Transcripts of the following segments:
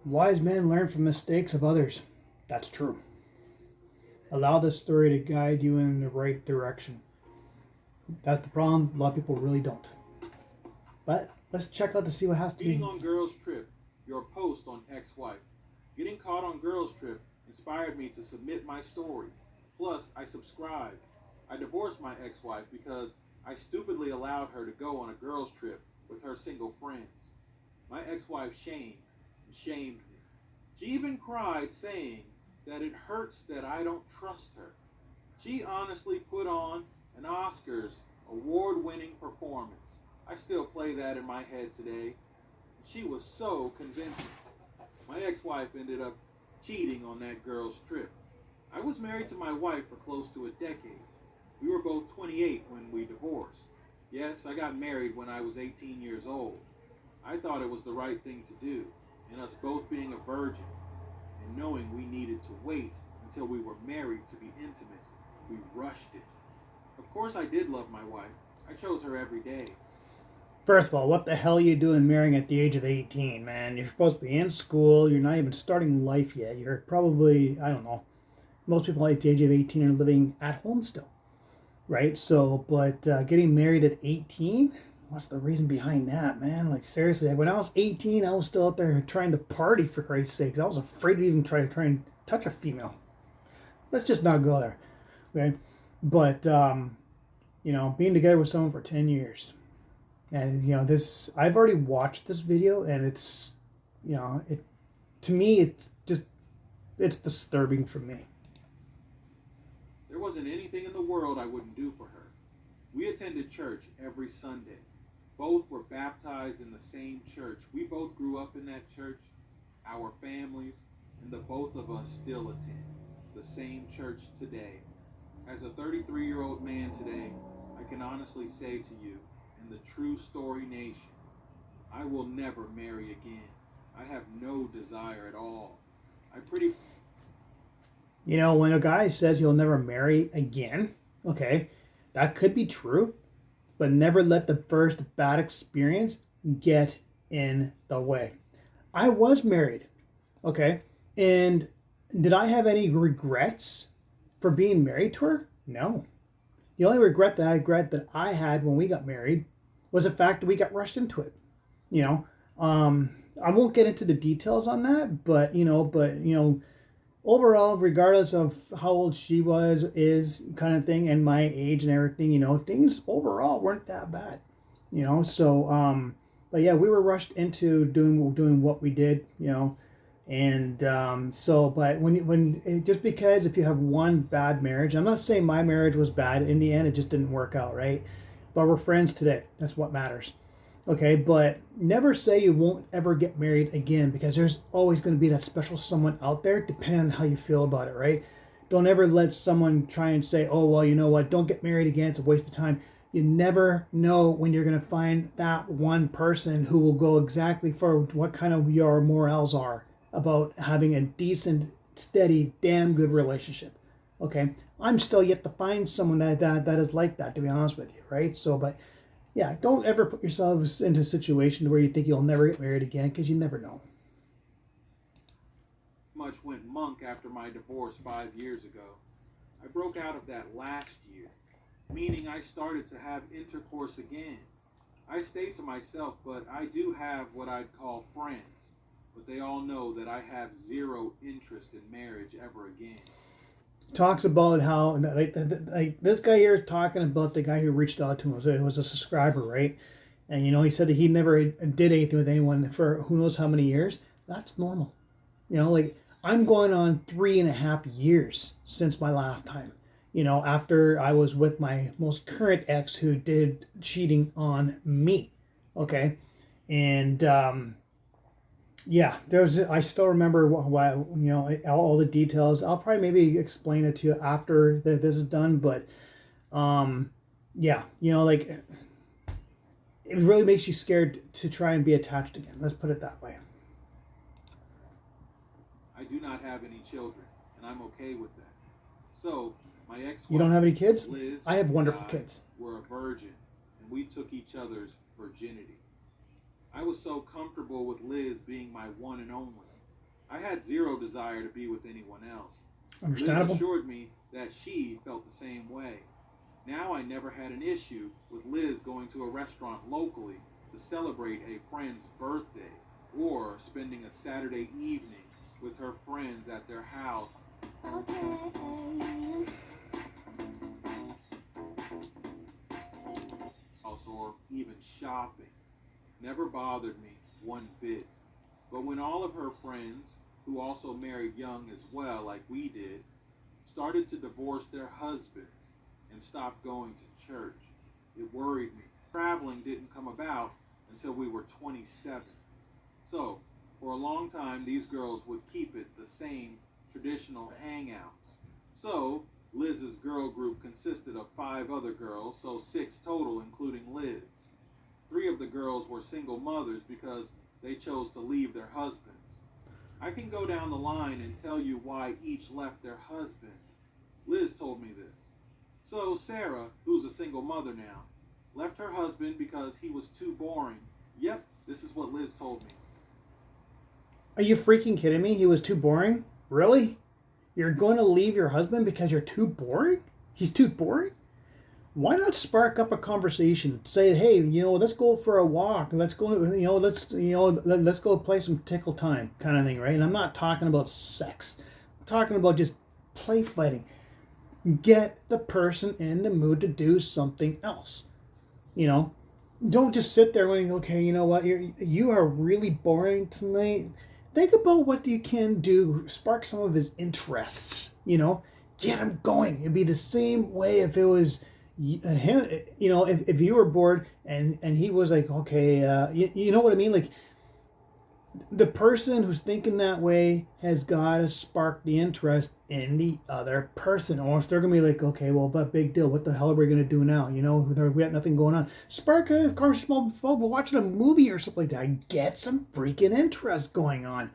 Wise men learn from mistakes of others. That's true. Allow this story to guide you in the right direction. That's the problem. A lot of people really don't. But let's check out to see what has to Meeting be. on girls' trip, your post on ex-wife. Getting caught on girls' trip inspired me to submit my story. Plus, I subscribed. I divorced my ex-wife because I stupidly allowed her to go on a girls' trip with her single friends. My ex-wife shamed me. She even cried, saying that it hurts that I don't trust her. She honestly put on an Oscars award winning performance. I still play that in my head today. She was so convincing. My ex wife ended up cheating on that girl's trip. I was married to my wife for close to a decade. We were both 28 when we divorced. Yes, I got married when I was 18 years old. I thought it was the right thing to do, and us both being a virgin and knowing we needed to wait until we were married to be intimate, we rushed it. Of course, I did love my wife. I chose her every day. First of all, what the hell are you doing marrying at the age of 18, man? You're supposed to be in school. You're not even starting life yet. You're probably, I don't know, most people at the age of 18 are living at home still, right? So, but getting married at 18, what's the reason behind that, man? Like, seriously, when I was 18, I was still out there trying to party, for Christ's sakes. I was afraid to even try and touch a female. Let's just not go there, okay? But, being together with someone for 10 years. And, I've already watched this video, and it's, to me, it's disturbing for me. There wasn't anything in the world I wouldn't do for her. We attended church every Sunday. Both were baptized in the same church. We both grew up in that church, our families, and the both of us still attend the same church today. As a 33-year-old man today, I can honestly say to you, in the True Story Nation, I will never marry again. I have no desire at all. When a guy says he'll never marry again, okay, that could be true, but never let the first bad experience get in the way. I was married, okay, and did I have any regrets for being married to her? No. The only regret that I had when we got married was the fact that we got rushed into it. You know, I won't get into the details on that, but overall, regardless of how old she is kind of thing, and my age and everything, things overall weren't that bad. But yeah, we were rushed into doing what we did, and but just because if you have one bad marriage, I'm not saying my marriage was bad. In the end, it just didn't work out, right? But we're friends today. That's what matters. Okay, but never say you won't ever get married again, because there's always going to be that special someone out there, depending on how you feel about it, right? Don't ever let someone try and say, oh, well, you know what, don't get married again, it's a waste of time. You never know when you're going to find that one person who will go exactly for what kind of your morals are about having a decent, steady, damn good relationship. Okay, I'm still yet to find someone that is like that, to be honest with you, right? So, but yeah, don't ever put yourselves into a situation where you think you'll never get married again, because you never know. Much went monk after my divorce 5 years ago. I broke out of that last year, meaning I started to have intercourse again. I stay to myself, but I do have what I'd call friends. But they all know that I have zero interest in marriage ever again. Talks about how like this guy here is talking about the guy who reached out to him. It was a subscriber, right? And he said that he never did anything with anyone for who knows how many years. That's normal. Like I'm going on 3.5 years since my last time. After I was with my most current ex who did cheating on me. Okay. And yeah, I still remember what all the details. I'll probably maybe explain it to you after this is done, but yeah, like it really makes you scared to try and be attached again. Let's put it that way. I do not have any children, and I'm okay with that. So, my ex-wife, You don't have any kids? Liz, I have wonderful and I kids. were a virgin, and we took each other's virginity. I was so comfortable with Liz being my one and only. I had zero desire to be with anyone else. Liz Understandable. assured me that she felt the same way. Now I never had an issue with Liz going to a restaurant locally to celebrate a friend's birthday or spending a Saturday evening with her friends at their house. Or even shopping. Never bothered me one bit. But when all of her friends, who also married young as well, like we did, started to divorce their husbands and stop going to church, it worried me. Traveling didn't come about until we were 27. So, for a long time, these girls would keep it the same traditional hangouts. So, Liz's girl group consisted of 5 other girls, so 6 total, including Liz. 3 of the girls were single mothers because they chose to leave their husbands. I can go down the line and tell you why each left their husband. Liz told me this. So Sarah, who's a single mother now, left her husband because he was too boring. Yep, this is what Liz told me. Are you freaking kidding me? He was too boring? Really? You're going to leave your husband because you're too boring? He's too boring? Why not spark up a conversation? Say, hey, let's go for a walk. Let's go, let's go play some tickle time kind of thing, right? And I'm not talking about sex. I'm talking about just play fighting. Get the person in the mood to do something else. Don't just sit there going, okay, you know what? You are really boring tonight. Think about what you can do. Spark some of his interests. Get him going. It'd be the same way if it was him. If you were bored and he was like, okay, you know what I mean? Like, the person who's thinking that way has got to spark the interest in the other person, or if they're gonna be like, okay, well, but big deal, what the hell are we gonna do now? We got nothing going on. Spark a conversation about watching a movie or something like that. Get some freaking interest going on.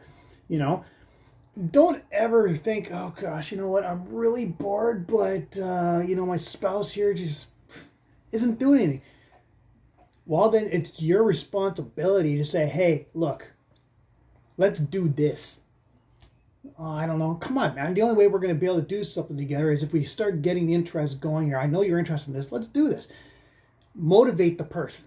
Don't ever think, oh gosh, you know what? I'm really bored, but my spouse here just isn't doing anything. Well, then it's your responsibility to say, hey, look. Let's do this. I don't know. Come on, man. The only way we're going to be able to do something together is if we start getting the interest going here. I know you're interested in this. Let's do this. Motivate the person,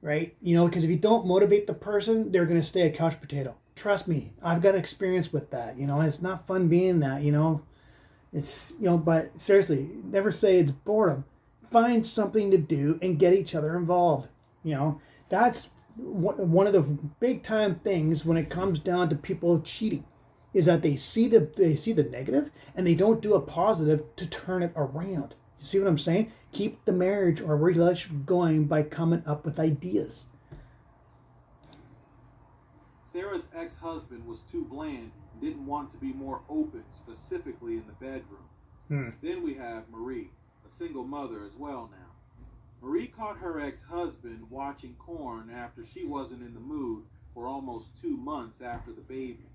right? Because if you don't motivate the person, they're going to stay a couch potato. Trust me. I've got experience with that. It's not fun being that, It's, but seriously, never say it's boredom. Find something to do and get each other involved. That's one of the big time things when it comes down to people cheating is that they see the negative and they don't do a positive to turn it around. You see what I'm saying? Keep the marriage or relationship going by coming up with ideas. Sarah's ex-husband was too bland and didn't want to be more open, specifically in the bedroom. Then we have Marie, a single mother as well now. Marie caught her ex-husband watching porn after she wasn't in the mood for almost 2 months after the baby.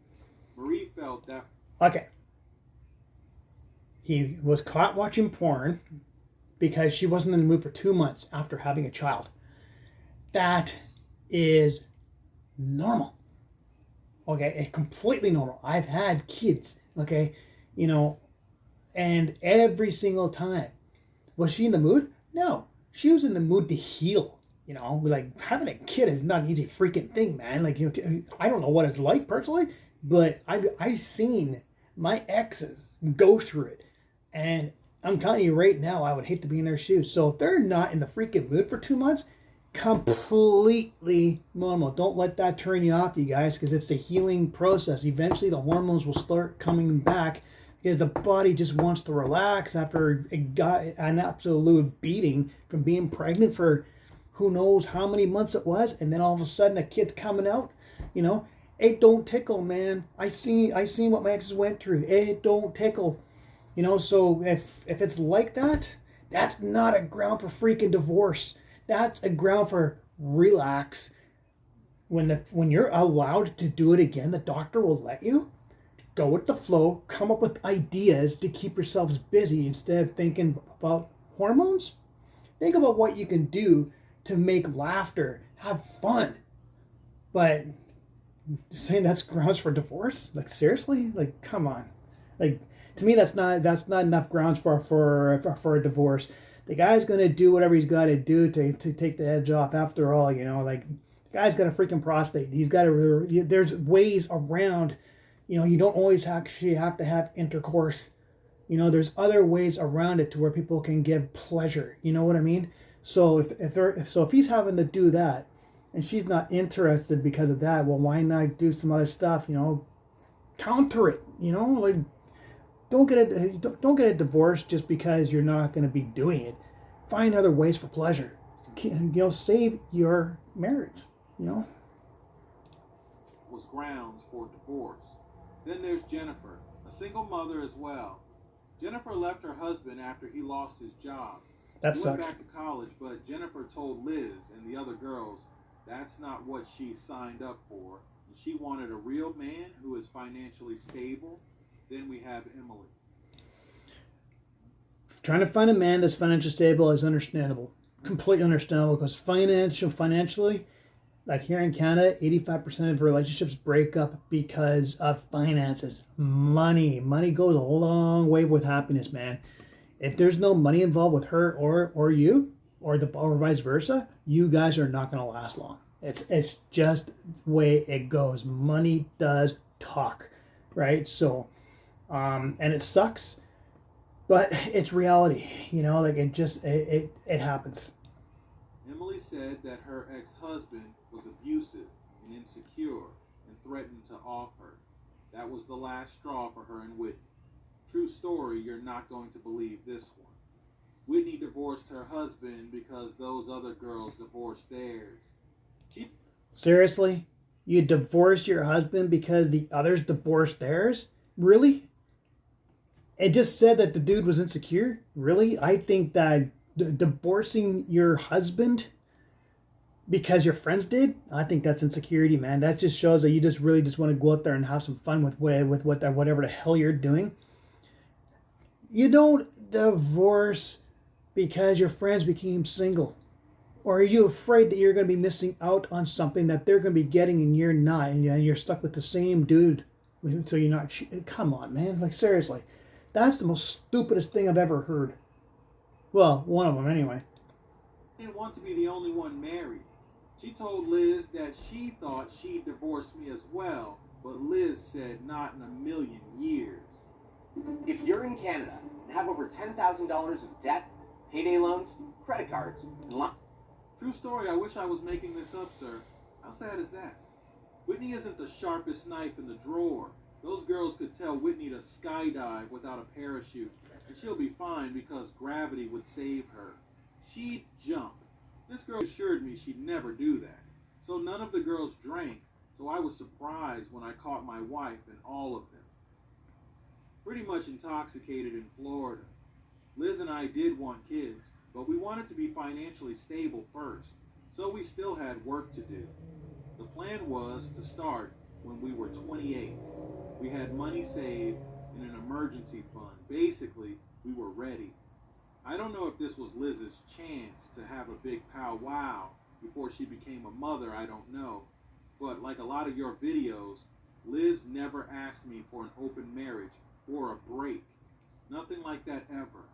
Marie felt that... Okay. He was caught watching porn because she wasn't in the mood for 2 months after having a child. That is normal. Okay, it's completely normal. I've had kids, okay, and every single time. Was she in the mood? No. She was in the mood to heal. Like, having a kid is not an easy freaking thing, man. Like, I don't know what it's like personally, but I've seen my exes go through it. And I'm telling you right now, I would hate to be in their shoes. So if they're not in the freaking mood for 2 months, completely normal. Don't let that turn you off, you guys, because it's the healing process. Eventually the hormones will start coming back because the body just wants to relax after it got an absolute beating from being pregnant for who knows how many months it was, and then all of a sudden a kid's coming out. It don't tickle, man. I seen what my exes went through. It don't tickle. So if it's like that, that's not a ground for freaking divorce. That's a ground for relax. When you're allowed to do it again, the doctor will let you. Go with the flow, come up with ideas to keep yourselves busy instead of thinking about hormones. Think about what you can do to make laughter, have fun. But saying that's grounds for divorce? Like seriously? Like come on. Like to me that's not enough grounds for a divorce. The guy's gonna do whatever he's got to do to take the edge off. After all, like the guy's got a freaking prostate. He's got to. There's ways around. You don't always actually have to have intercourse. There's other ways around it to where people can give pleasure. You know what I mean? So if he's having to do that, and she's not interested because of that, well, why not do some other stuff? Counter it. Like don't get a divorce just because you're not going to be doing it. Find other ways for pleasure. Save your marriage. Was grounds for divorce. Then there's Jennifer, a single mother as well. Jennifer left her husband after he lost his job. That He sucks. went back to college, but Jennifer told Liz and the other girls that's not what she signed up for. And she wanted a real man who is financially stable. Then we have Emily. Trying to find a man that's financially stable is understandable. Completely understandable because financially, like here in Canada, 85% of relationships break up because of finances. Money. Money goes a long way with happiness, man. If there's no money involved with her or you, or vice versa, you guys are not going to last long. It's just the way it goes. Money does talk, right? So, and it sucks, but it's reality. Like it happens. Emily said that her ex-husband was abusive and insecure and threatened to off her. That was the last straw for her and Whitney. True story, you're not going to believe this one. Whitney divorced her husband because those other girls divorced theirs. Seriously? You divorce your husband because the others divorced theirs? Really? It just said that the dude was insecure? Really? I think that divorcing your husband because your friends did, I think that's insecurity, man. That just shows that you just really just want to go out there and have some fun with whatever the hell you're doing. You don't divorce because your friends became single. Or are you afraid that you're going to be missing out on something that they're going to be getting and you're not, and you're stuck with the same dude? So you're not. Come on, man. Like seriously, that's the most stupidest thing I've ever heard. Well, one of them anyway. Didn't want to be the only one married. She told Liz that she thought she'd divorce me as well, but Liz said not in a million years. If you're in Canada and have over $10,000 of debt, payday loans, credit cards, and True story, I wish I was making this up, sir. How sad is that? Whitney isn't the sharpest knife in the drawer. Those girls could tell Whitney to skydive without a parachute, and she'll be fine because gravity would save her. She'd jump. This girl assured me she'd never do that. So none of the girls drank, so I was surprised when I caught my wife and all of them pretty much intoxicated in Florida. Liz and I did want kids, but we wanted to be financially stable first, so we still had work to do. The plan was to start when we were 28. We had money saved in an emergency fund. Basically, we were ready. I don't know if this was Liz's chance to have a big powwow before she became a mother, I don't know. But like a lot of your videos, Liz never asked me for an open marriage or a break. Nothing like that ever.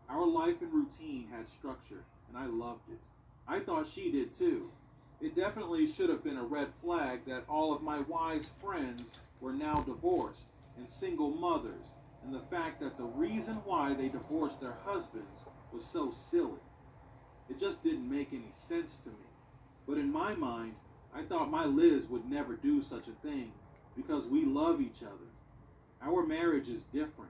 Our life and routine had structure, and I loved it. I thought she did too. It definitely should have been a red flag that all of my wise friends were now divorced and single mothers, and the fact that the reason why they divorced their husbands was so silly. It just didn't make any sense to me. But in my mind, I thought my Liz would never do such a thing because we love each other. Our marriage is different.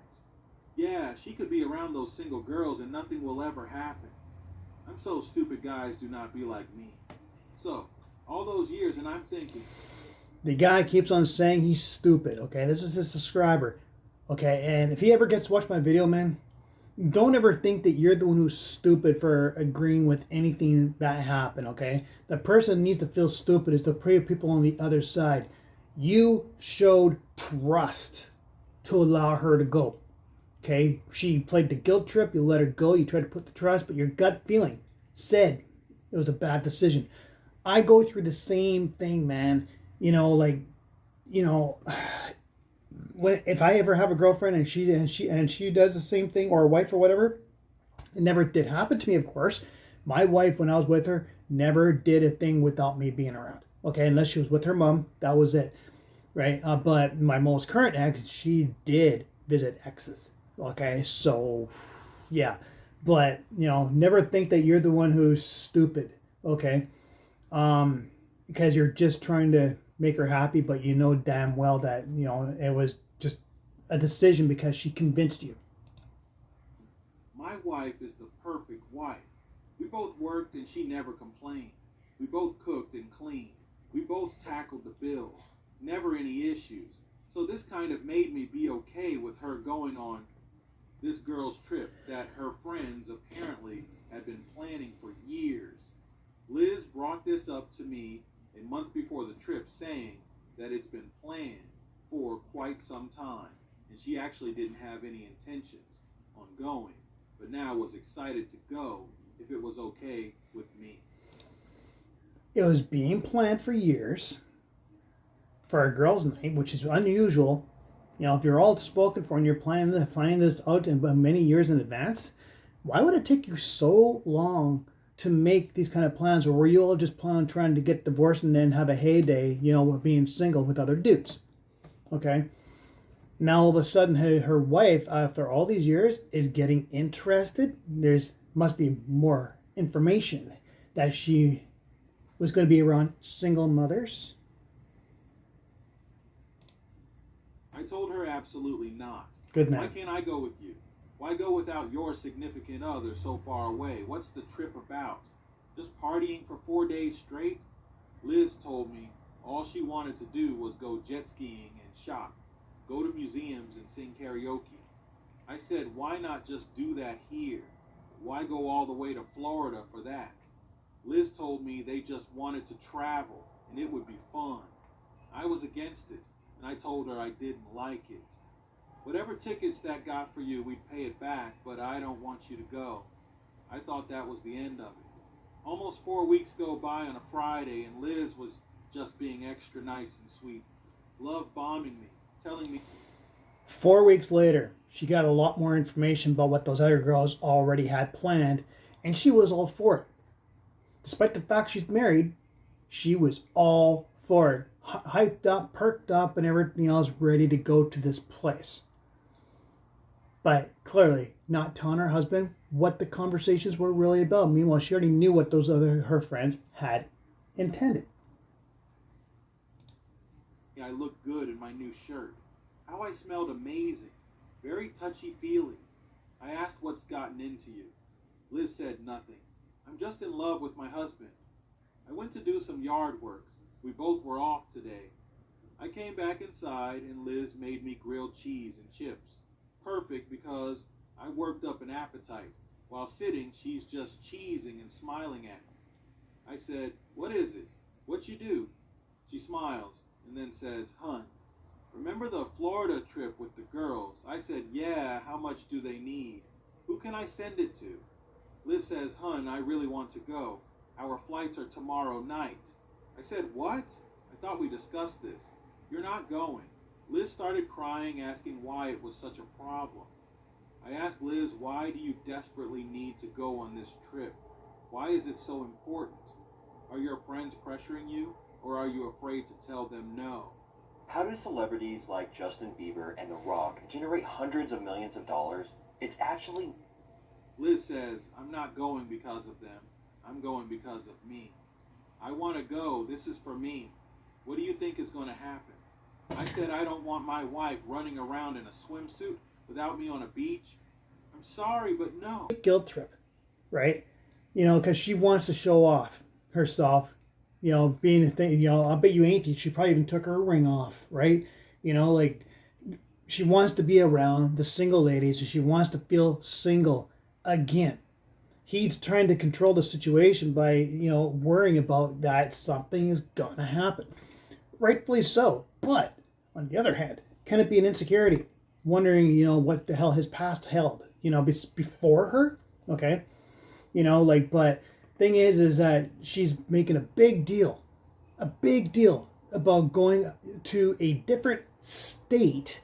Yeah, she could be around those single girls and nothing will ever happen. I'm so stupid guys do not be like me. So, all those years and I'm thinking. The guy keeps on saying he's stupid, okay? This is his subscriber, okay? And if he ever gets to watch my video, man, don't ever think that you're the one who's stupid for agreeing with anything that happened, okay? The person that needs to feel stupid is the people on the other side. You showed trust to allow her to go. Okay, she played the guilt trip, you let her go, you tried to put the trust, but your gut feeling said it was a bad decision. I go through the same thing, man. Like you know, when if I ever have a girlfriend and she does the same thing, or a wife or whatever, it never did happen to me, of course. My wife, when I was with her, never did a thing without me being around. Okay, unless she was with her mom, that was it, right? But my most current ex, she did visit exes. Okay, so yeah, but never think that you're the one who's stupid. Okay, because you're just trying to make her happy, but you know damn well that it was just a decision because she convinced you. My wife is the perfect wife. We both worked and she never complained. We both cooked and cleaned. We both tackled the bills. Never any issues. So this kind of made me be okay with her going on this girl's trip that her friends apparently had been planning for years. Liz brought this up to me a month before the trip, saying that it's been planned for quite some time, and she actually didn't have any intentions on going, but now was excited to go if it was okay with me. It was being planned for years for a girls' night, which is unusual. If you're all spoken for and you're planning this out in many years in advance, why would it take you so long to make these kind of plans? Or were you all just planning on trying to get divorced and then have a heyday, with being single with other dudes? Okay. Now all of a sudden, her wife, after all these years, is getting interested. There's must be more information that she was going to be around single mothers. I told her absolutely not. Good man. Why can't I go with you? Why go without your significant other so far away? What's the trip about? Just partying for 4 days straight? Liz told me all she wanted to do was go jet skiing and shop, go to museums and sing karaoke. I said, why not just do that here? Why go all the way to Florida for that? Liz told me they just wanted to travel and it would be fun. I was against it, and I told her I didn't like it. Whatever tickets that got for you, we'd pay it back, but I don't want you to go. I thought that was the end of it. Almost 4 weeks go by on a Friday, and Liz was just being extra nice and sweet. Love bombing me, telling me 4 weeks later, she got a lot more information about what those other girls already had planned, and she was all for it. Despite the fact she's married, she was all for it. Hyped up, perked up, and everything else ready to go to this place. But clearly not telling her husband what the conversations were really about. Meanwhile, she already knew what her friends had intended. I looked good in my new shirt. How I smelled amazing. Very touchy-feely. I asked what's gotten into you. Liz said nothing. I'm just in love with my husband. I went to do some yard work. We both were off today. I came back inside and Liz made me grilled cheese and chips. Perfect because I worked up an appetite. While sitting, she's just cheesing and smiling at me. I said, what is it? What you do? She smiles and then says, hun, remember the Florida trip with the girls? I said, yeah, how much do they need? Who can I send it to? Liz says, hun, I really want to go. Our flights are tomorrow night. I said, what? I thought we discussed this. You're not going. Liz started crying, asking why it was such a problem. I asked Liz, why do you desperately need to go on this trip? Why is it so important? Are your friends pressuring you, or are you afraid to tell them no? How do celebrities like Justin Bieber and The Rock generate hundreds of millions of dollars? It's actually... Liz says, I'm not going because of them. I'm going because of me. I want to go. This is for me. What do you think is going to happen? I said I don't want my wife running around in a swimsuit without me on a beach. I'm sorry, but no. Guilt trip, right? Because she wants to show off herself, being a thing, I bet you ain't. She probably even took her ring off, right? Like she wants to be around the single ladies and she wants to feel single again. He's trying to control the situation by, worrying about that something is going to happen. Rightfully so. But on the other hand, can it be an insecurity? Wondering, what the hell his past held, before her? Okay. But thing is that she's making a big deal about going to a different state,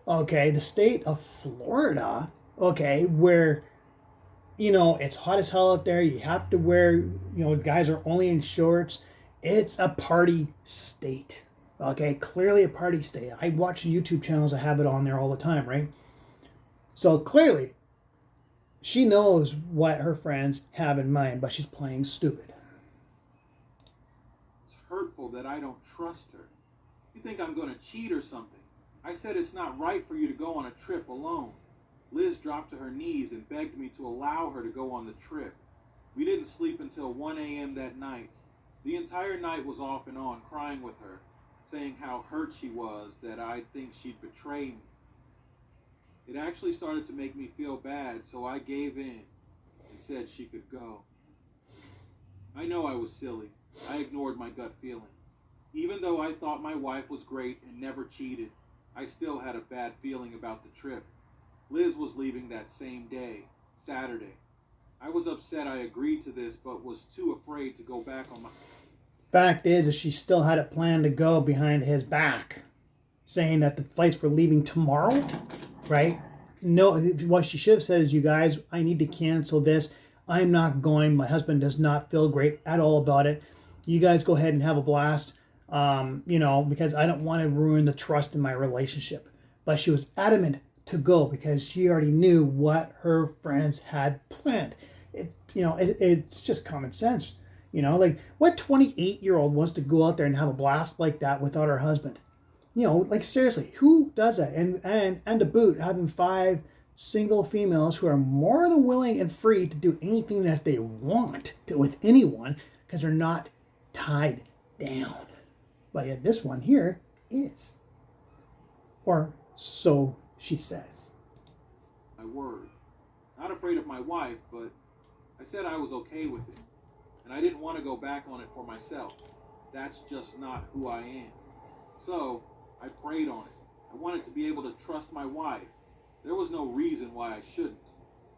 okay, the state of Florida, okay, where, it's hot as hell out there. You have to wear, guys are only in shorts. It's a party state, okay, clearly a party state. I watch YouTube channels that have it on there all the time, right? So clearly, she knows what her friends have in mind, but she's playing stupid. It's hurtful that I don't trust her. You think I'm going to cheat or something? I said it's not right for you to go on a trip alone. Liz dropped to her knees and begged me to allow her to go on the trip. We didn't sleep until 1 a.m. that night. The entire night was off and on, crying with her, saying how hurt she was that I'd think she'd betray me. It actually started to make me feel bad, so I gave in and said she could go. I know I was silly. I ignored my gut feeling. Even though I thought my wife was great and never cheated, I still had a bad feeling about the trip. Liz was leaving that same day, Saturday. I was upset I agreed to this, but was too afraid to go back on my... Fact is she still had it planned to go behind his back, saying that the flights were leaving tomorrow, right? No, what she should have said is, you guys, I need to cancel this. I'm not going. My husband does not feel great at all about it. You guys go ahead and have a blast, because I don't want to ruin the trust in my relationship. But she was adamant to go because she already knew what her friends had planned. It's just common sense. Like, what 28-year-old wants to go out there and have a blast like that without her husband? Like, seriously, who does that? And to boot, having 5 single females who are more than willing and free to do anything that they want with anyone because they're not tied down. But yet this one here is. Or so she says. My word. Not afraid of my wife, but I said I was okay with it. And I didn't want to go back on it for myself. That's just not who I am. So I prayed on it. I wanted to be able to trust my wife. There was no reason why I shouldn't.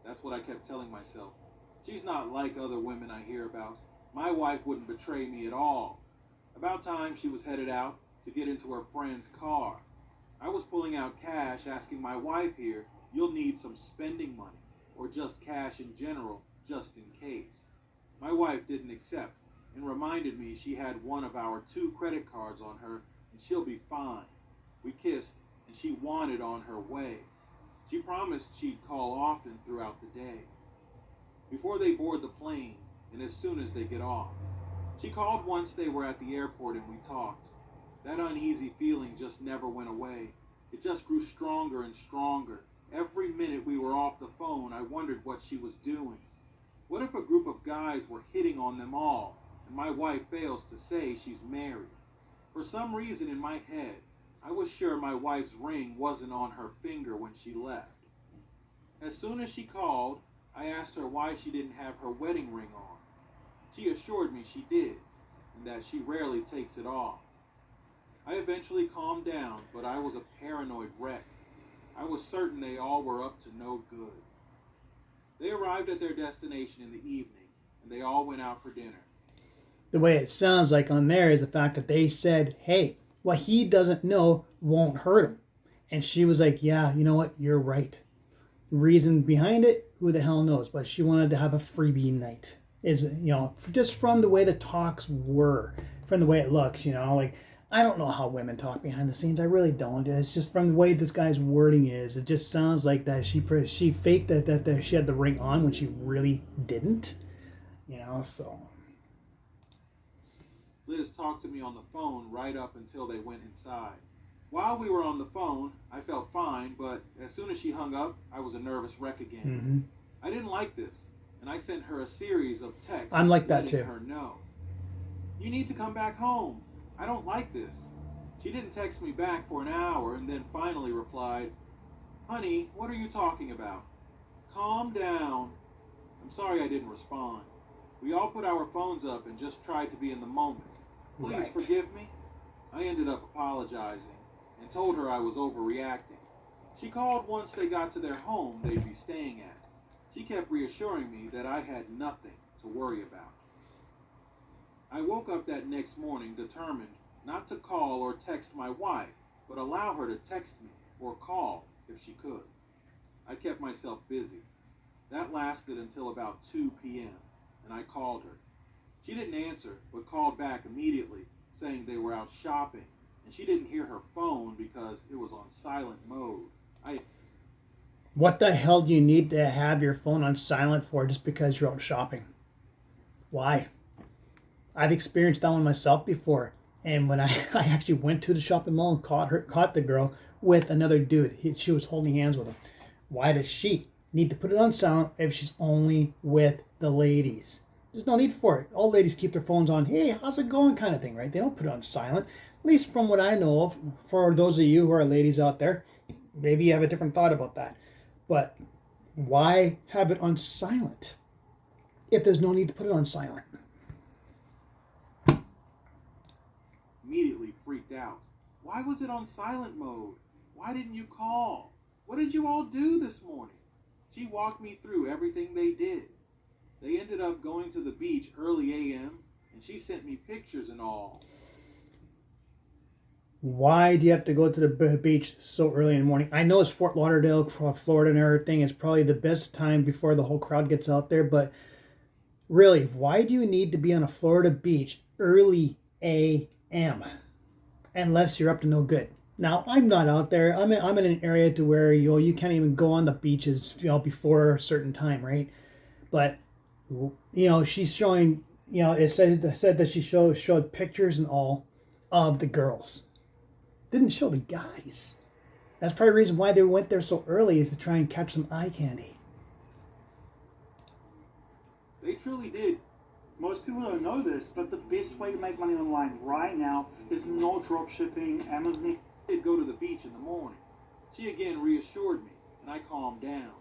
That's what I kept telling myself. She's not like other women I hear about. My wife wouldn't betray me at all. About time she was headed out to get into her friend's car. I was pulling out cash, asking my wife here, you'll need some spending money, or just cash in general, just in case. My wife didn't accept and reminded me she had one of our 2 credit cards on her and she'll be fine. We kissed and she wanted on her way. She promised she'd call often throughout the day. Before they board the plane and as soon as they get off. She called once they were at the airport and we talked. That uneasy feeling just never went away. It just grew stronger and stronger. Every minute we were off the phone, I wondered what she was doing. What if a group of guys were hitting on them all, and my wife fails to say she's married? For some reason in my head, I was sure my wife's ring wasn't on her finger when she left. As soon as she called, I asked her why she didn't have her wedding ring on. She assured me she did, and that she rarely takes it off. I eventually calmed down, but I was a paranoid wreck. I was certain they all were up to no good. They arrived at their destination in the evening, and they all went out for dinner. The way it sounds like on there is the fact that they said, hey, what he doesn't know won't hurt him. And she was like, yeah, you know what? You're right. Reason behind it, who the hell knows? But she wanted to have a freebie night. Is, just from the way the talks were, from the way it looks, like, I don't know how women talk behind the scenes. I really don't. It's just from the way this guy's wording is. It just sounds like that she faked that she had the ring on when she really didn't. So. Liz talked to me on the phone right up until they went inside. While we were on the phone, I felt fine, but as soon as she hung up, I was a nervous wreck again. Mm-hmm. I didn't like this, and I sent her a series of texts I'm like that letting too. her know. You need to come back home. I don't like this. She didn't text me back for an hour and then finally replied, honey, what are you talking about? Calm down. I'm sorry I didn't respond. We all put our phones up and just tried to be in the moment. Please Right. forgive me. I ended up apologizing and told her I was overreacting. She called once they got to their home they'd be staying at. She kept reassuring me that I had nothing to worry about. I woke up that next morning determined not to call or text my wife, but allow her to text me or call if she could. I kept myself busy. That lasted until about 2 p.m., and I called her. She didn't answer, but called back immediately, saying they were out shopping, and she didn't hear her phone because it was on silent mode. What the hell do you need to have your phone on silent for just because you're out shopping? Why? I've experienced that one myself before. And when I actually went to the shopping mall and caught the girl with another dude. She was holding hands with him. Why does she need to put it on silent if she's only with the ladies? There's no need for it. All ladies keep their phones on. Hey, how's it going kind of thing, right? They don't put it on silent. At least from what I know of, for those of you who are ladies out there, maybe you have a different thought about that. But why have it on silent if there's no need to put it on silent? Immediately freaked out. Why was it on silent mode? Why didn't you call? What did you all do this morning? She walked me through everything they did. They ended up going to the beach early a.m., and she sent me pictures and all. Why do you have to go to the beach so early in the morning? I know it's Fort Lauderdale, Florida and everything. It's probably the best time before the whole crowd gets out there. But really, why do you need to be on a Florida beach early a.m. unless you're up to no good? Now, I'm not out there. I'm in an area to where you can't even go on the beaches before a certain time, right? But she's showing it said that she showed pictures and all of the girls. Didn't show the guys. That's probably the reason why they went there so early, is to try and catch some eye candy. They truly did. Most people don't know this, but the best way to make money online right now is not drop shipping, Amazon. Did go to the beach in the morning. She again reassured me, and I calmed down.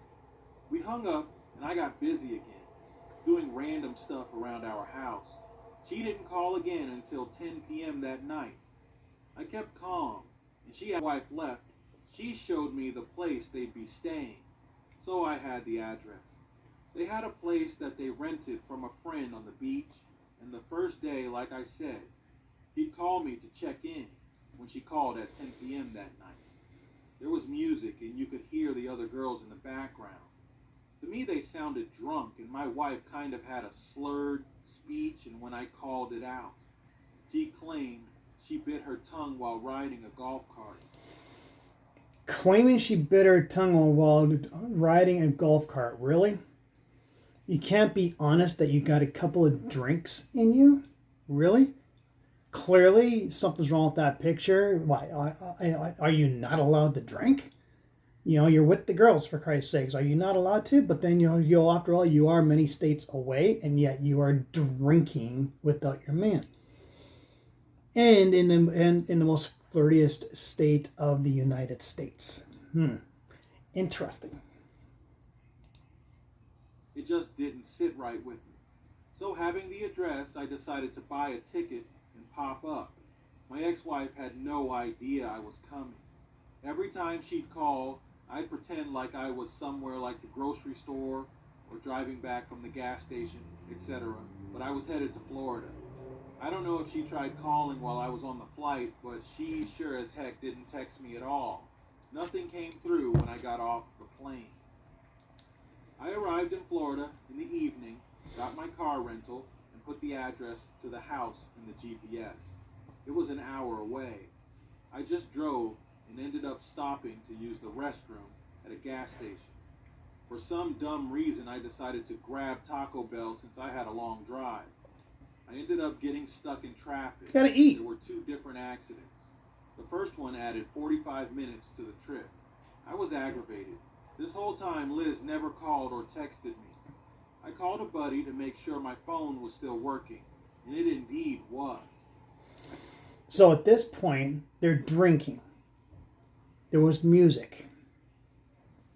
We hung up, and I got busy again, doing random stuff around our house. She didn't call again until 10 p.m. that night. I kept calm, and my wife left. She showed me the place they'd be staying, so I had the address. They had a place that they rented from a friend on the beach, and the first day, like I said, he'd call me to check in when she called at 10 p.m. that night. There was music, and you could hear the other girls in the background. To me, they sounded drunk, and my wife kind of had a slurred speech, and when I called it out, she claimed she bit her tongue while riding a golf cart. Claiming she bit her tongue while riding a golf cart. Really? You can't be honest that you got a couple of drinks in you? Really? Clearly, something's wrong with that picture. Why? Are you not allowed to drink? You're with the girls, for Christ's sakes. Are you not allowed to? But then, after all, you are many states away, and yet you are drinking without your man. And in the most flirtiest state of the United States. Interesting. It just didn't sit right with me. So having the address, I decided to buy a ticket and pop up. My ex-wife had no idea I was coming. Every time she'd call, I'd pretend like I was somewhere like the grocery store or driving back from the gas station, etc. But I was headed to Florida. I don't know if she tried calling while I was on the flight, but she sure as heck didn't text me at all. Nothing came through when I got off the plane. I arrived in Florida in the evening, got my car rental, and put the address to the house in the GPS. It was an hour away. I just drove and ended up stopping to use the restroom at a gas station. For some dumb reason, I decided to grab Taco Bell since I had a long drive. I ended up getting stuck in traffic. Gotta eat. There were 2 different accidents. The first one added 45 minutes to the trip. I was aggravated. This whole time, Liz never called or texted me. I called a buddy to make sure my phone was still working, and it indeed was. So at this point, they're drinking. There was music.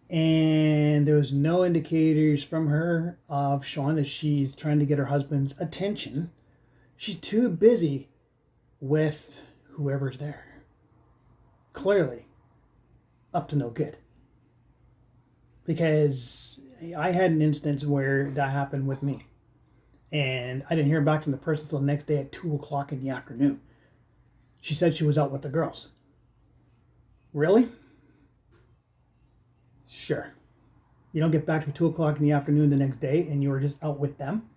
And there was no indicators from her of showing that she's trying to get her husband's attention. She's too busy with whoever's there. Clearly, up to no good. Because I had an instance where that happened with me. And I didn't hear back from the person until the next day at 2 o'clock in the afternoon. She said she was out with the girls. Really? Sure. You don't get back to 2 o'clock in the afternoon the next day and you were just out with them?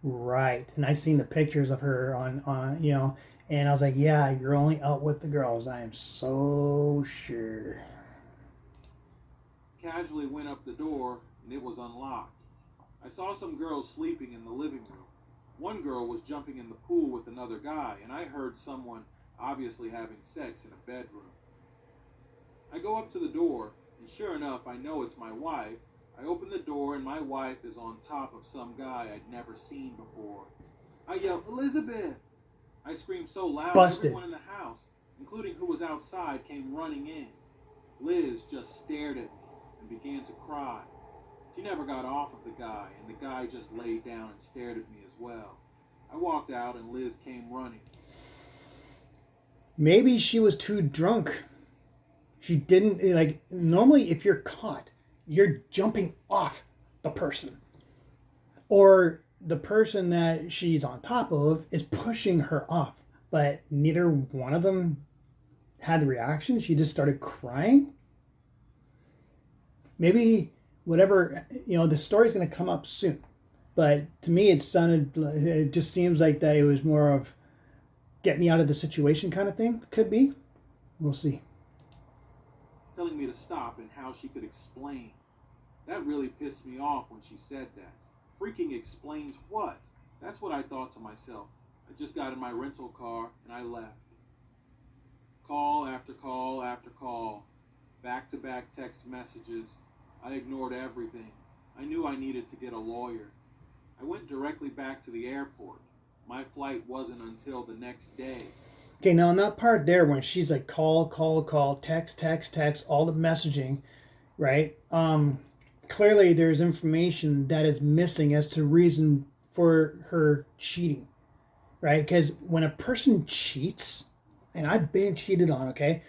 Right. And I seen the pictures of her on and I was like, yeah, you're only out with the girls. I am so sure. Casually went up the door and it was unlocked. I saw some girls sleeping in the living room. One girl was jumping in the pool with another guy, and I heard someone obviously having sex in a bedroom. I go up to the door, and sure enough, I know it's my wife. I open the door, and my wife is on top of some guy I'd never seen before. I yell, Elizabeth! I screamed so loud, Busted. everyone in the house, including who was outside, came running in. Liz just stared at me and began to cry. She never got off of the guy, and the guy just laid down and stared at me as well. I walked out, and Liz came running. Maybe she was too drunk. She didn't, like, normally if you're caught, you're jumping off the person. Or the person that she's on top of is pushing her off. But neither one of them had the reaction. She just started crying. Maybe whatever, the story's going to come up soon. But to me, it just seems like that it was more of get me out of the situation kind of thing. Could be. We'll see. Telling me to stop and how she could explain. That really pissed me off when she said that. Freaking explains what? That's what I thought to myself. I just got in my rental car and I left. Call after call after call. Back-to-back text messages. I ignored everything. I knew I needed to get a lawyer. I went directly back to the airport. My flight wasn't until the next day. Okay, now in that part there when she's like call, text, all the messaging, right? Clearly there's information that is missing as to reason for her cheating, right? Because when a person cheats, and I've been cheated on, okay?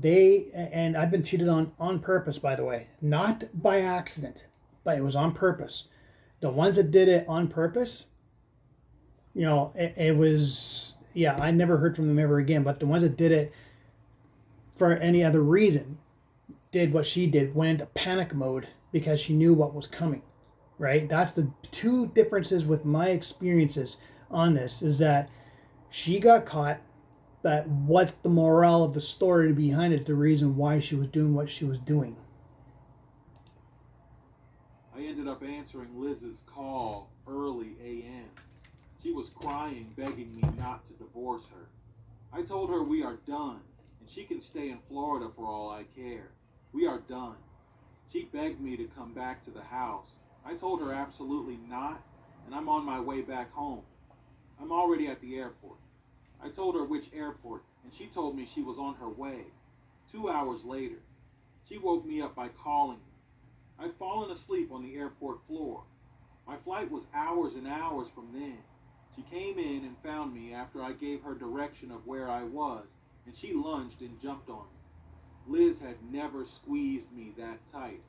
And I've been cheated on purpose, by the way. Not by accident, but it was on purpose. The ones that did it on purpose, it was, I never heard from them ever again. But the ones that did it for any other reason, did what she did, went into panic mode because she knew what was coming, right? That's the two differences with my experiences on this, is that she got caught, but what's the morale of the story behind it, the reason why she was doing what she was doing. I ended up answering Liz's call early a.m. She was crying, begging me not to divorce her. I told her we are done, and she can stay in Florida for all I care. We are done. She begged me to come back to the house. I told her absolutely not, and I'm on my way back home. I'm already at the airport. I told her which airport, and she told me she was on her way. 2 hours later, she woke me up by calling me. I'd fallen asleep on the airport floor. My flight was hours and hours from then. She came in and found me after I gave her direction of where I was, and she lunged and jumped on me. Liz had never squeezed me that tight.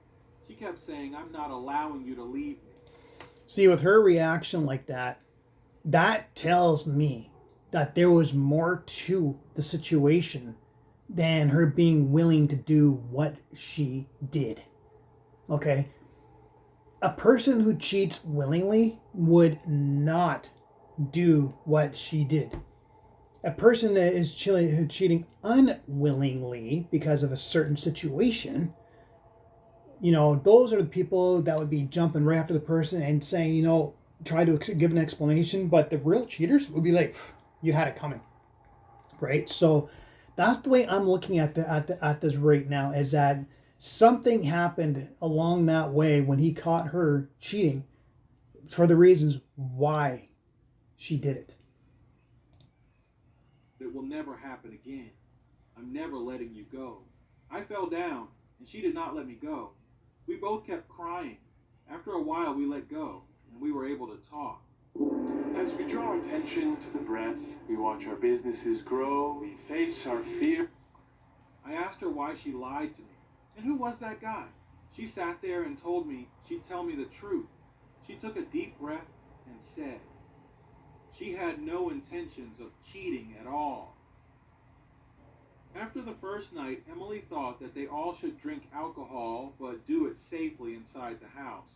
She kept saying, I'm not allowing you to leave me. See, with her reaction like that, that tells me that there was more to the situation than her being willing to do what she did. Okay? A person who cheats willingly would not do what she did. A person that is cheating unwillingly because of a certain situation, those are the people that would be jumping right after the person and saying, try to give an explanation. But the real cheaters would be like, you had it coming, right? So that's the way I'm looking at this right now, is that something happened along that way when he caught her cheating for the reasons why she did it. It will never happen again. I'm never letting you go. I fell down, and she did not let me go. We both kept crying. After a while, we let go, and we were able to talk. As we draw attention to the breath, we watch our businesses grow, we face our fear. I asked her why she lied to me, and who was that guy? She sat there and told me she'd tell me the truth. She took a deep breath and said she had no intentions of cheating at all. After the first night, Emily thought that they all should drink alcohol but do it safely inside the house.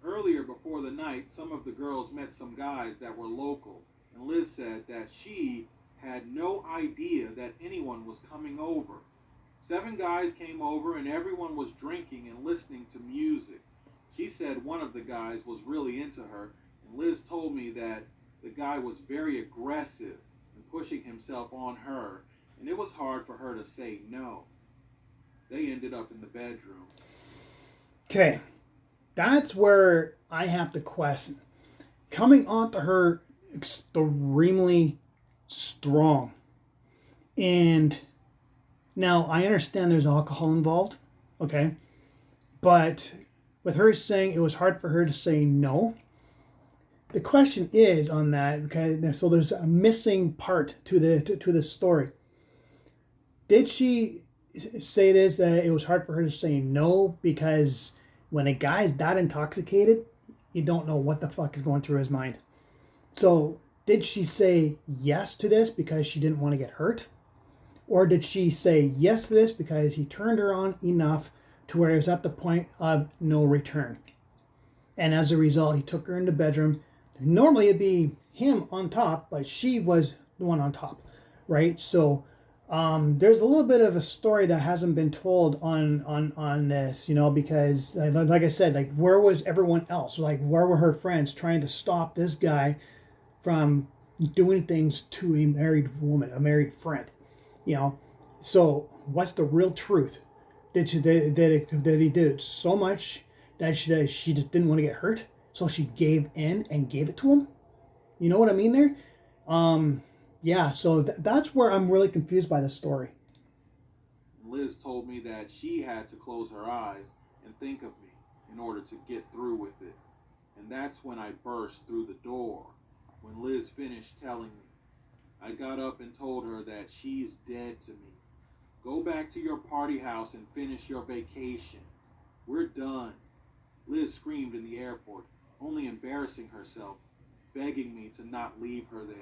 Earlier before the night, some of the girls met some guys that were local, and Liz said that she had no idea that anyone was coming over. 7 guys came over and everyone was drinking and listening to music. She said one of the guys was really into her, and Liz told me that the guy was very aggressive and pushing himself on her, and it was hard for her to say no. They ended up in the bedroom. Okay, that's where I have to question. Coming onto her extremely strong. And now I understand there's alcohol involved, okay? But with her saying it was hard for her to say no, the question is on that, okay, so there's a missing part to the story. Did she say this, that it was hard for her to say no because when a guy's that intoxicated, you don't know what the fuck is going through his mind? So did she say yes to this because she didn't want to get hurt? Or did she say yes to this because he turned her on enough to where it was at the point of no return? And as a result, he took her in the bedroom. Normally it'd be him on top, but she was the one on top, right? So there's a little bit of a story that hasn't been told on this, because like I said, like, where was everyone else? Like, where were her friends trying to stop this guy from doing things to a married woman, a married friend? So what's the real truth? Did he do it so much that she just didn't want to get hurt, so she gave in and gave it to him? You know what I mean there? Yeah, so that's where I'm really confused by the story. Liz told me that she had to close her eyes and think of me in order to get through with it. And that's when I burst through the door. When Liz finished telling me, I got up and told her that she's dead to me. Go back to your party house and finish your vacation. We're done. Liz screamed in the airport, only embarrassing herself, begging me to not leave her there.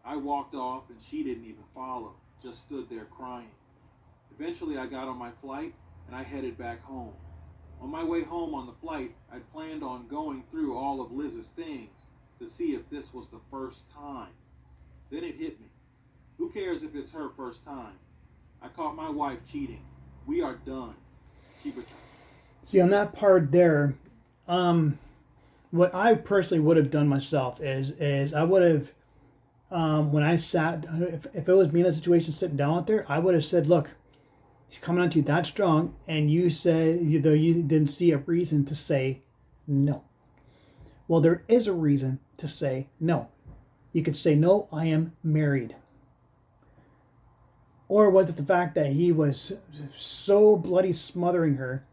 I walked off and she didn't even follow, just stood there crying. Eventually I got on my flight and I headed back home. On my way home on the flight, I'd planned on going through all of Liz's things to see if this was the first time. Then it hit me. Who cares if it's her first time? I caught my wife cheating. We are done. She betrayed. See, on that part there, what I personally would have done myself is I would have, when I sat, if it was me in that situation sitting down out there, I would have said, look, he's coming on to you that strong, and you said you didn't see a reason to say no. Well, there is a reason to say no. You could say, no, I am married. Or was it the fact that he was so bloody smothering her,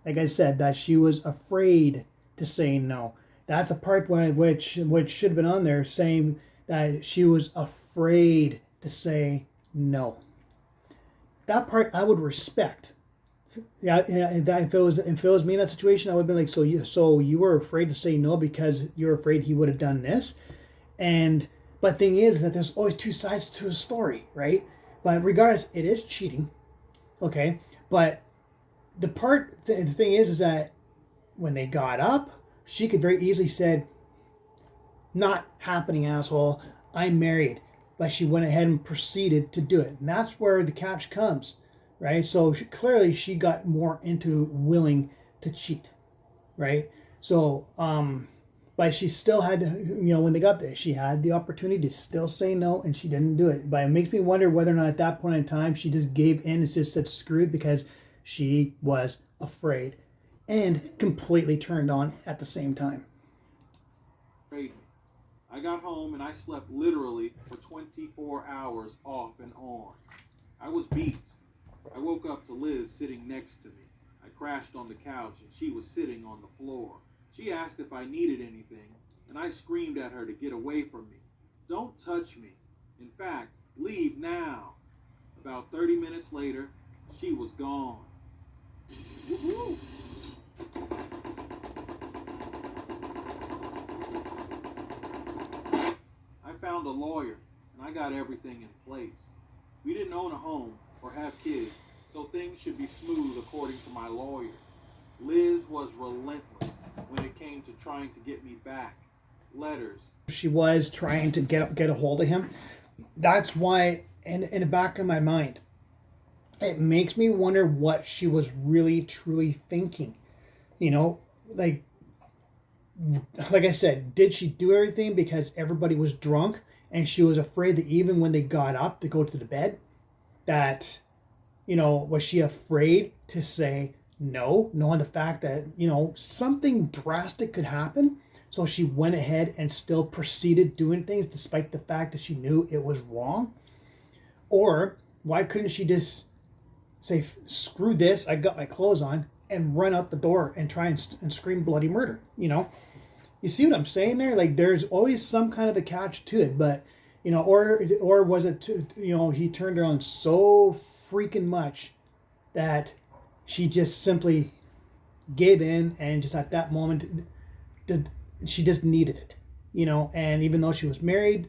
like I said, that she was afraid to say no? That's a part which should have been on there, saying that she was afraid to say no. That part I would respect. Yeah. If it was me in that situation, I would have been like, so you were afraid to say no because you're afraid he would have done this. But thing is that there's always two sides to a story, right? But regardless, it is cheating, okay? But the thing is that when they got up, she could very easily said, not happening, asshole, I'm married. But she went ahead and proceeded to do it. And that's where the catch comes, right? So clearly she got more into willing to cheat, right? So, but she still had to, when they got there, she had the opportunity to still say no, and she didn't do it. But it makes me wonder whether or not at that point in time she just gave in and just said screwed because she was afraid and completely turned on at the same time. I got home and I slept literally for 24 hours off and on. I was beat. I woke up to Liz sitting next to me. I crashed on the couch and she was sitting on the floor. She asked if I needed anything, and I screamed at her to get away from me. Don't touch me. In fact, leave now. About 30 minutes later, she was gone. Woo-hoo! I found a lawyer, and I got everything in place. We didn't own a home, or have kids, so things should be smooth according to my lawyer. Liz was relentless when it came to trying to get me back. Letters. She was trying to get a hold of him. That's why, in the back of my mind, it makes me wonder what she was really truly thinking. You know, like I said, did she do everything because everybody was drunk and she was afraid that even when they got up to go to the bed, that, was she afraid to say no, knowing the fact that, something drastic could happen? So she went ahead and still proceeded doing things despite the fact that she knew it was wrong? Or why couldn't she just say, screw this, I got my clothes on, and run out the door and try and scream bloody murder? You see what I'm saying there? Like, there's always some kind of a catch to it, but, or was it, he turned her on so freaking much that she just simply gave in, and just at that moment, she just needed it, and even though she was married,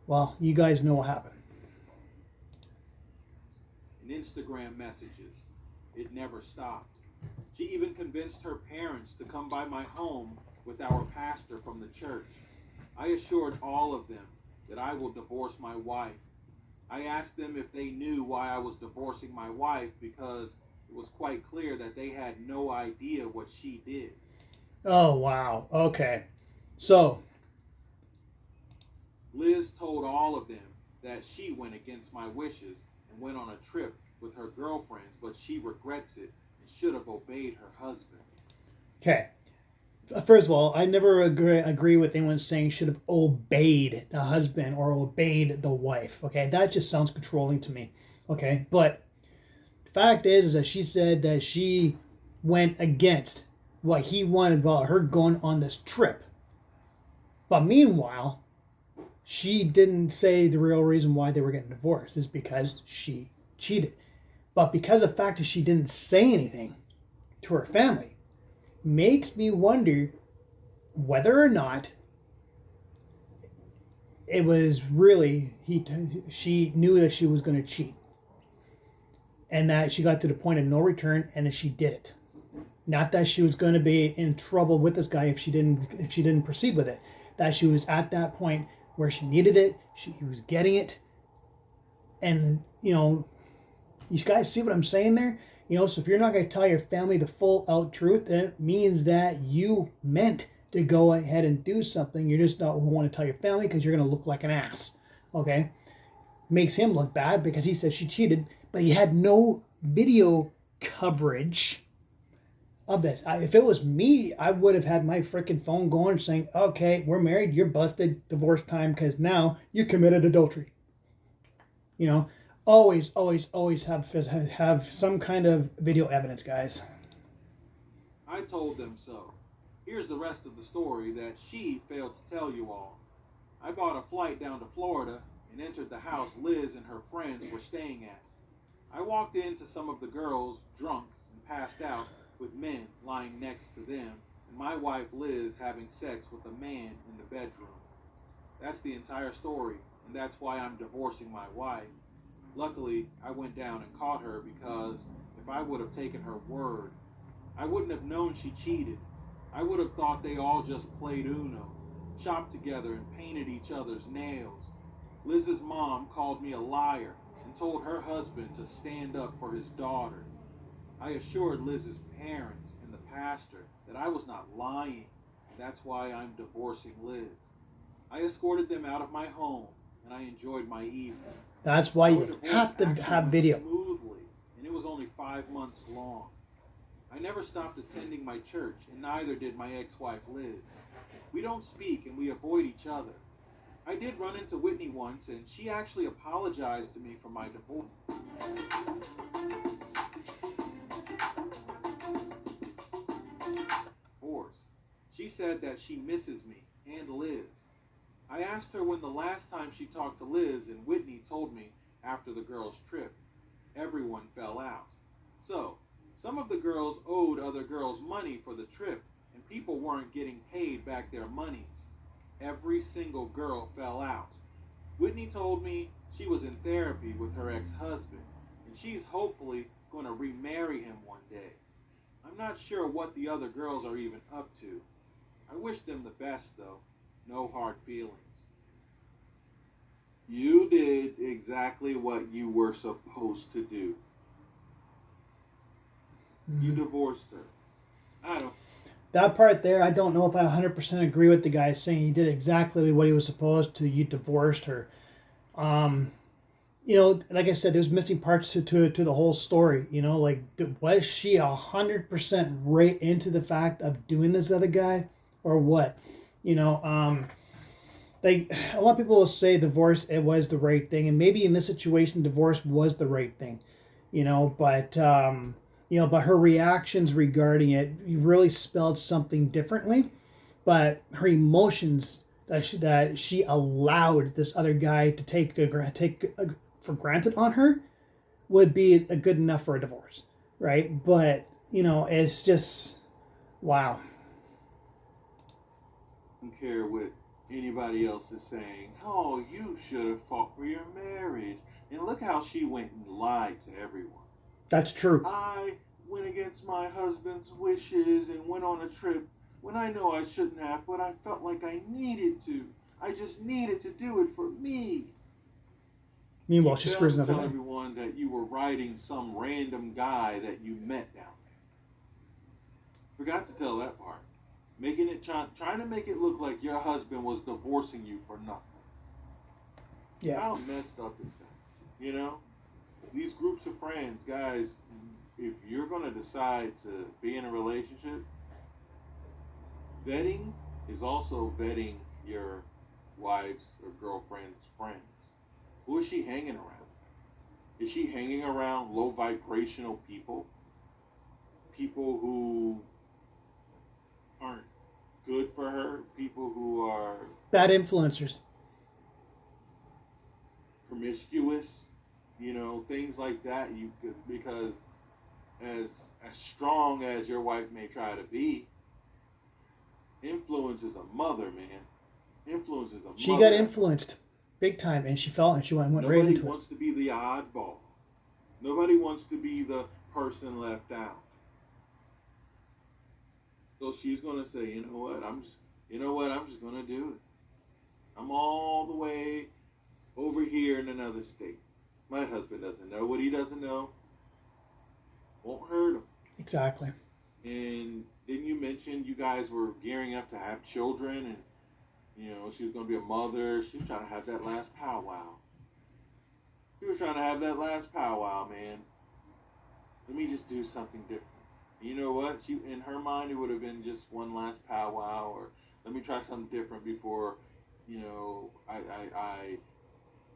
well, you guys know what happened. And Instagram messages. It never stopped. She even convinced her parents to come by my home with our pastor from the church. I assured all of them that I will divorce my wife. I asked them if they knew why I was divorcing my wife, because it was quite clear that they had no idea what she did. Oh, wow. Okay. So Liz told all of them that she went against my wishes and went on a trip with her girlfriends, but she regrets it and should have obeyed her husband. Okay. First of all, I never agree with anyone saying should have obeyed the husband or obeyed the wife. Okay, that just sounds controlling to me. Okay, but the fact is that she said that she went against what he wanted about her going on this trip. But meanwhile, she didn't say the real reason why they were getting divorced is because she cheated. But because of the fact that she didn't say anything to her family, makes me wonder whether or not it was really she knew that she was going to cheat, and that she got to the point of no return, and that she did it. Not that she was going to be in trouble with this guy if she didn't proceed with it. That she was at that point where she needed it, she was getting it, and you guys see what I'm saying there? So if you're not going to tell your family the full out truth, then it means that you meant to go ahead and do something. You're just not want to tell your family because you're going to look like an ass. Okay? Makes him look bad because he says she cheated, but he had no video coverage of this. If it was me, I would have had my freaking phone going saying, okay, we're married, you're busted, divorce time, because now you committed adultery. Always have some kind of video evidence, guys. I told them so. Here's the rest of the story that she failed to tell you all. I bought a flight down to Florida and entered the house Liz and her friends were staying at. I walked into some of the girls drunk and passed out with men lying next to them, and my wife Liz having sex with a man in the bedroom. That's the entire story, and that's why I'm divorcing my wife. Luckily, I went down and caught her, because if I would have taken her word, I wouldn't have known she cheated. I would have thought they all just played Uno, shopped together and painted each other's nails. Liz's mom called me a liar and told her husband to stand up for his daughter. I assured Liz's parents and the pastor that I was not lying, and that's why I'm divorcing Liz. I escorted them out of my home, and I enjoyed my evening. That's why you have to have video. Smoothly, and it was only 5 months long. I never stopped attending my church, and neither did my ex-wife Liz. We don't speak, and we avoid each other. I did run into Whitney once, and she actually apologized to me for my divorce. She said that she misses me and Liz. I asked her when the last time she talked to Liz, and Whitney told me after the girls' trip. Everyone fell out. So, some of the girls owed other girls money for the trip, and people weren't getting paid back their monies. Every single girl fell out. Whitney told me she was in therapy with her ex husband, and she's hopefully going to remarry him one day. I'm not sure what the other girls are even up to. I wish them the best, though. No hard feelings. You did exactly what you were supposed to do. You divorced her. I don't. That part there, I don't know if I 100% agree with the guy saying he did exactly what he was supposed to. You divorced her. Um, like I said, there's missing parts to the whole story. Like, was she 100% right into the fact of doing this other guy, or what? You know, like a lot of people will say divorce it was the right thing, and maybe in this situation, divorce was the right thing. But her reactions regarding it really spelled something differently. But her emotions that she allowed this other guy to take for granted on her would be a good enough for a divorce, right? But it's just wow. Don't care what anybody else is saying. Oh, you should have fought for your marriage. And look how she went and lied to everyone. That's true. I went against my husband's wishes and went on a trip when I know I shouldn't have, but I felt like I needed to. I just needed to do it for me. Meanwhile, she screws Failed to another tell guy. everyone that you were writing some random guy that you met down there. Forgot to tell that part. Trying to make it look like your husband was divorcing you for nothing. Yeah. How messed up is that? These groups of friends, guys, if you're going to decide to be in a relationship, vetting is also vetting your wife's or girlfriend's friends. Who is she hanging around? Is she hanging around low vibrational people? People who aren't good for her? People who are Bad influencers. promiscuous? Things like that. You could, because as strong as your wife may try to be, influence is a mother, man. Influence is a She mother. got influenced big time, and she fell and she went right Nobody into it. wants to be the oddball. Nobody wants to be the person left out. So she's gonna say, you know what? I'm just gonna do it. I'm all the way over here in another state. My husband doesn't know what he doesn't know. Won't hurt him. Exactly. And didn't you mention you guys were gearing up to have children, and she was gonna be a mother. She was trying to have that last powwow. She was trying to have that last powwow, man. Let me just do something different. You know what? She, in her mind, it would have been just one last powwow, or let me try something different before, I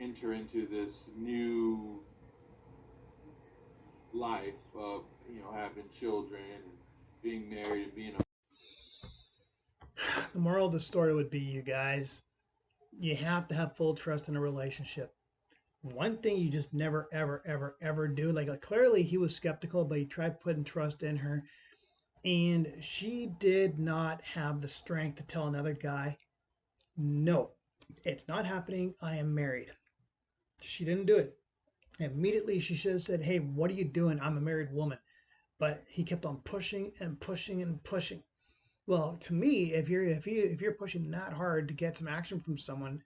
enter into this new life of having children and being married and being a. The moral of the story would be, you guys, you have to have full trust in a relationship. One thing you just never, ever, ever, ever do. Like clearly he was skeptical, but he tried putting trust in her. And she did not have the strength to tell another guy, no, it's not happening. I am married. She didn't do it. Immediately, she should have said, hey, what are you doing? I'm a married woman. But he kept on pushing and pushing and pushing. Well, to me, if you're pushing that hard to get some action from someone,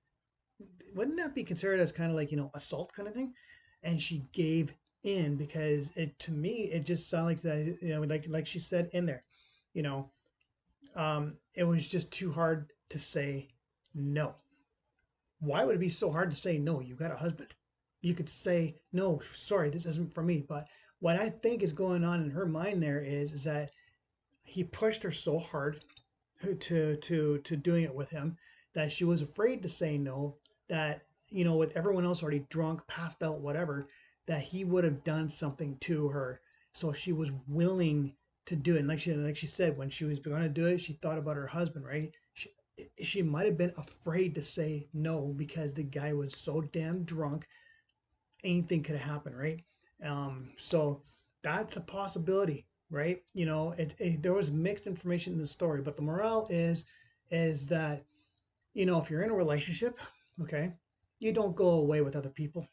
wouldn't that be considered as kind of like assault kind of thing? And she gave in because to me it just sounded like that, like she said in there, you know, it was just too hard to say no. Why would it be so hard to say no? You got a husband. You could say no. Sorry, this isn't for me. But what I think is going on in her mind there is that he pushed her so hard to doing it with him that she was afraid to say no, that with everyone else already drunk, passed out, whatever, that he would have done something to her, so she was willing to do it. And like she said, when she was going to do it, she thought about her husband, right? She might have been afraid to say no because the guy was so damn drunk, anything could have happened, right? So that's a possibility, right? There was mixed information in the story, but the morale is that if you're in a relationship, okay, you don't go away with other people.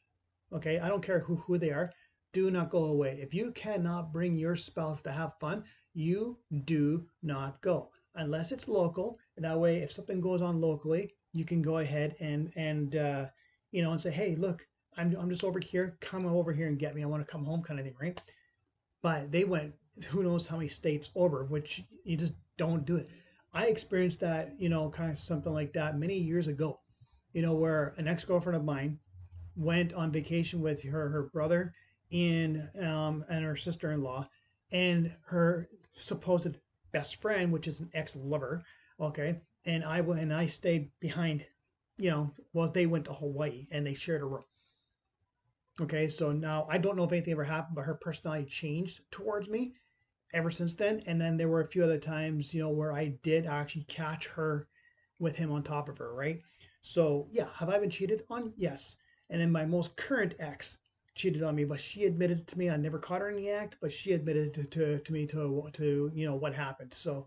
Okay, I don't care who they are. Do not go away. If you cannot bring your spouse to have fun, you do not go unless it's local. And that way, if something goes on locally, you can go ahead and and say, hey, look, I'm just over here. Come over here and get me. I want to come home, kind of thing, right? But they went who knows how many states over, which you just don't do it. I experienced that, kind of something like that many years ago. Where an ex girlfriend of mine went on vacation with her brother and her sister-in-law and her supposed best friend, which is an ex-lover. Okay, and I stayed behind. Well, they went to Hawaii and they shared a room. Okay, so now I don't know if anything ever happened, but her personality changed towards me ever since then. And then there were a few other times, where I did actually catch her with him on top of her, right? So yeah, have I been cheated on? Yes. And then my most current ex cheated on me, but she admitted to me. I never caught her in the act, but she admitted to me to what happened. So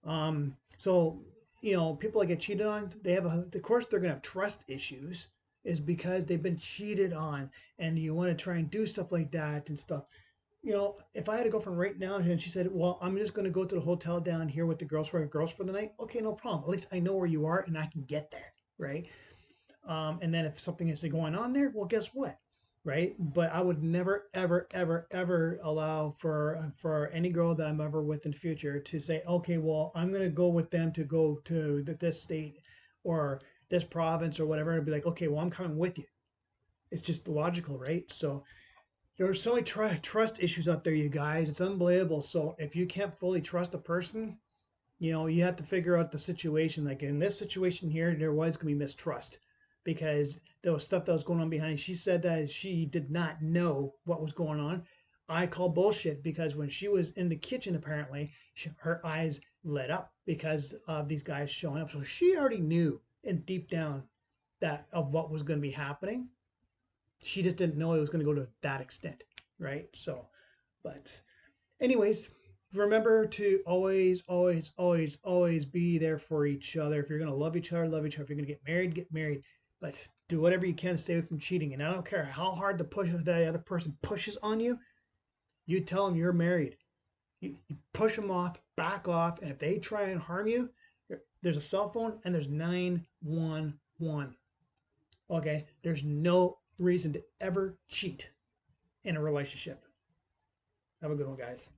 people that get cheated on, they have of course they're gonna have trust issues, is because they've been cheated on, and you want to try and do stuff like that and stuff. If I had a girlfriend right now and she said, "Well, I'm just going to go to the hotel down here with the girls for the night," okay, no problem. At least I know where you are and I can get there, right? And then if something is going on there, well, guess what, right? But I would never, ever, ever, ever allow for any girl that I'm ever with in the future to say, "Okay, well, I'm going to go with them to go to this state or this province or whatever," and be like, "Okay, well, I'm coming with you." It's just logical, right? So there's so many trust issues out there, you guys. It's unbelievable. So if you can't fully trust a person, you have to figure out the situation. Like in this situation here, there was going to be mistrust because there was stuff that was going on behind. She said that she did not know what was going on. I call bullshit because when she was in the kitchen, apparently her eyes lit up because of these guys showing up. So she already knew and deep down that of what was going to be happening. She just didn't know it was going to go to that extent, right? So, but anyways, remember to always, always, always, always be there for each other. If you're going to love each other, love each other. If you're going to get married, get married. But do whatever you can to stay away from cheating. And I don't care how hard the other person pushes on you. You tell them you're married. You push them off, back off, and if they try and harm you, there's a cell phone and there's 911. Okay, there's no reason to ever cheat in a relationship. Have a good one, guys.